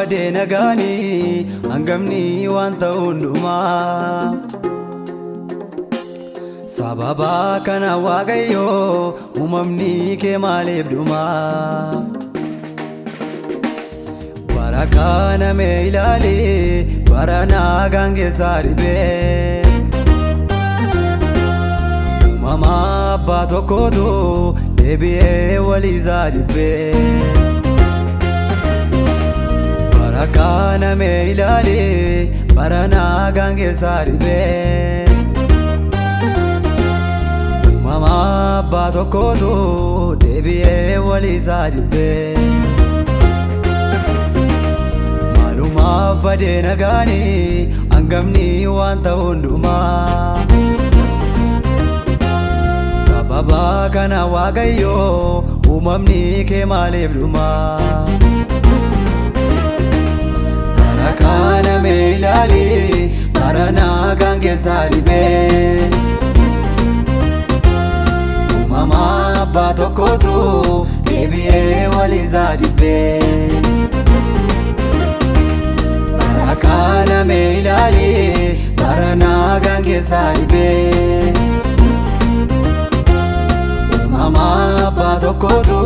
badee nagaanii hangamni wanta hundumaa sababa kana waaqayyo uumamni kee maaliif dhumaa barakana me ilaali barana gangeessaa dhibee uumama abbaa tokkootu deebi'ee waliisaa jibbee barakana me ilaali barana gangeessaa dhibee uumama abbaa tokkootu deebi'ee waliisaa jibbee badee nagaanii hangamni wanta hundumaa sababa kana waaqayyo uumamni kee maaliif dhumaa barakana me ilaali barana gangeessaa dhibee uumama abbaa tokkootu deebi'ee waliisaa jibbee barakana me ilaali barana gangeessaa dhibee uumama abbaa tokkootu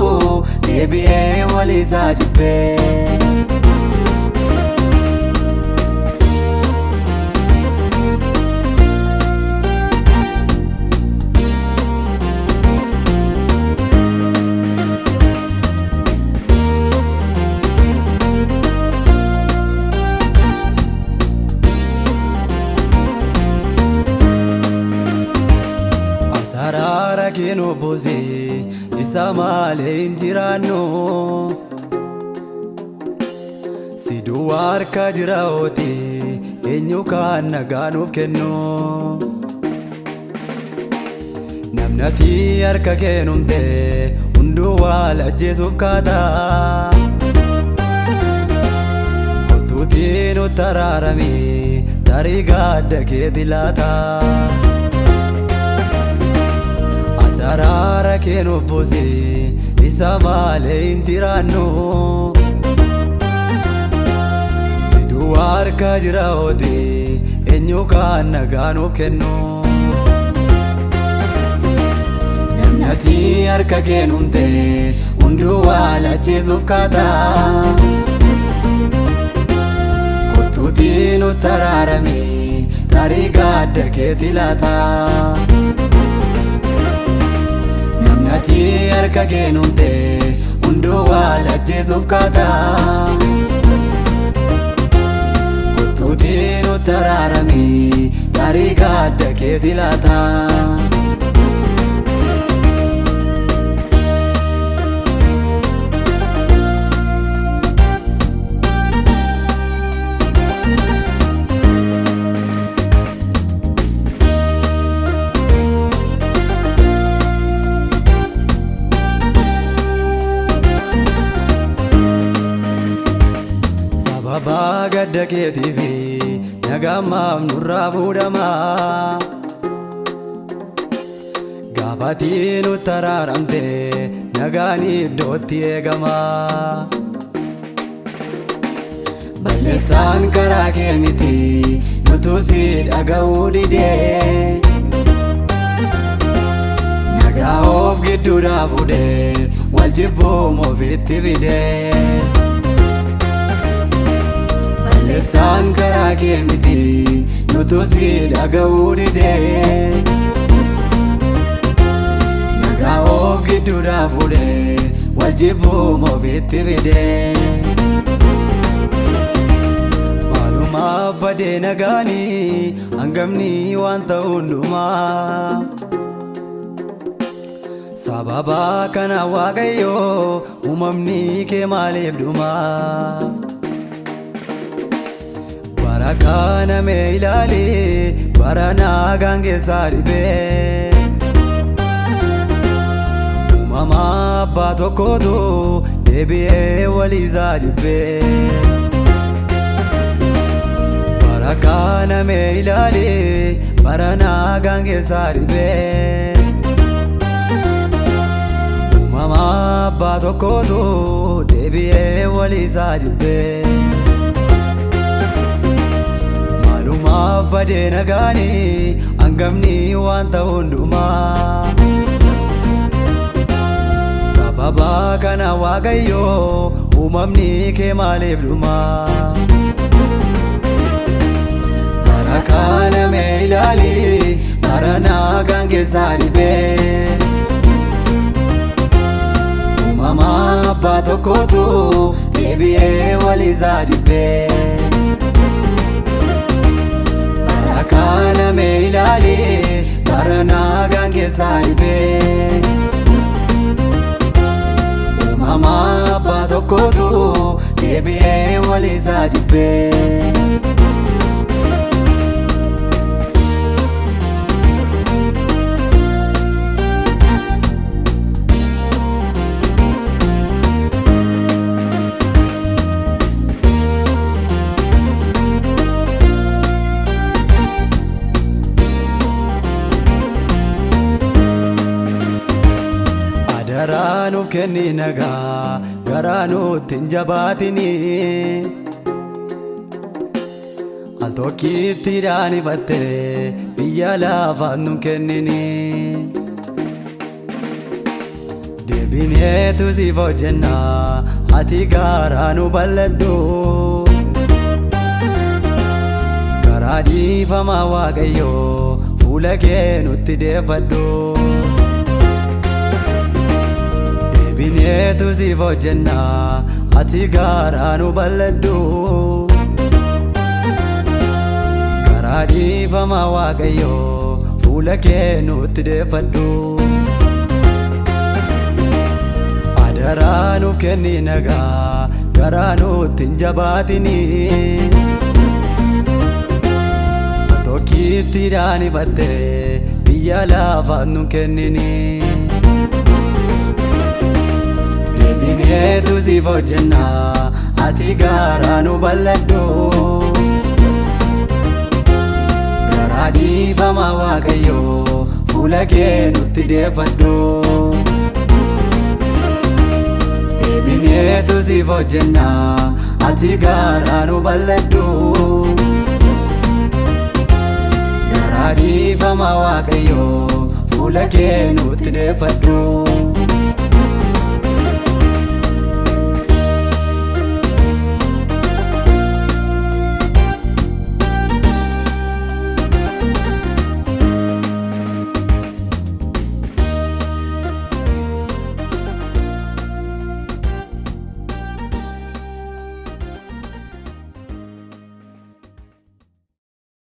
deebi'ee waliisaa jibbee Sarara kenu boze isa malee injiraannu siduu harka jiraooti eenyu kan nagaanuuf kennu namnati harka kennumte hunduu wal ajjeesuuf kaataa kottuutiin utaraarame tarii gadda keeti laataa sarara kenu boze isa malee injiraannu siduu harka jiraooti eenyu kan nagaanuuf kennu namnati harka kennumte hunduu wal ajjeesuuf kaataa kottuutiin utaraarame tarii gadda keeti laataa namnati harka kennumte hunduu wal ajjeesuuf kaataa kottuutiin utaraarame tarii gadda keeti laataa sababa gadda keetiifi nagaamaaf nurraa fuudhamaa gaafatiin utaraaramte nagaan iddootti eegamaa balleessaan karaa kee miti nutu si dhaga'uu didee nagaa of gidduudhaa fuudhee wal jibbuun ofitti fidee balleessaan karaa kee miti nutu si dhaga'uu didee nagaa of gidduudhaa fuudhee wal jibbuun ofitti fidee maalumaaf badee nagaanii hangamni wanta hundumaa sababa kana waaqayyo uumamni kee maaliif dhumaa barakana me ilaali barana gangeessaa dhibee uumama abbaa tokkootu deebi'ee waliisaa jibbee barakana me ilaali barana gangeessaa dhibee uumama abbaa tokkootu deebi'ee waliisaa jibbee maalumaaf badee nagaanii hangafni waan ta'u hundumaa sababa kana Waaqayyoo uumamni kee maaliif dhumaa bara kana mee ilaali bara nagaan keessaa dhibee uumama abbaa tokkootu deebi'ee waliisaa jibbee bara kana mee ilaali bara nagaan keessaa dhibee uumama abbaa tokkootu deebi'ee waliisaa jibbee Garaanuuf kenni nagaa garaanuutti hin jabaatini al tokkitti dhaanifattee biyya lafaan nu kennini deebineetu siif hojjenna ati garaanu bal'adhu garaa dhiifamaa Waaqayyoo fuula kee nutti deeffadhu deebineetu siif hojjenna ati garaanu bal'adhu garaa dhiifamaa Waaqayyoo fuula kee nutti deeffadhu adaraanuuf kenni nagaa garaanuutti hin jabaatini tokkitti dhaanifattee biyya lafaan nu kennini deebineetu siif hojjenna ati garaanu bal'adhu garaa dhiifamaa Waaqayyoo fuula kee nutti deeffadhu deebineetu siif hojjenna ati garaanu bal'adhu garaa dhiifamaa Waaqayyoo fuula kee nutti deeffadhu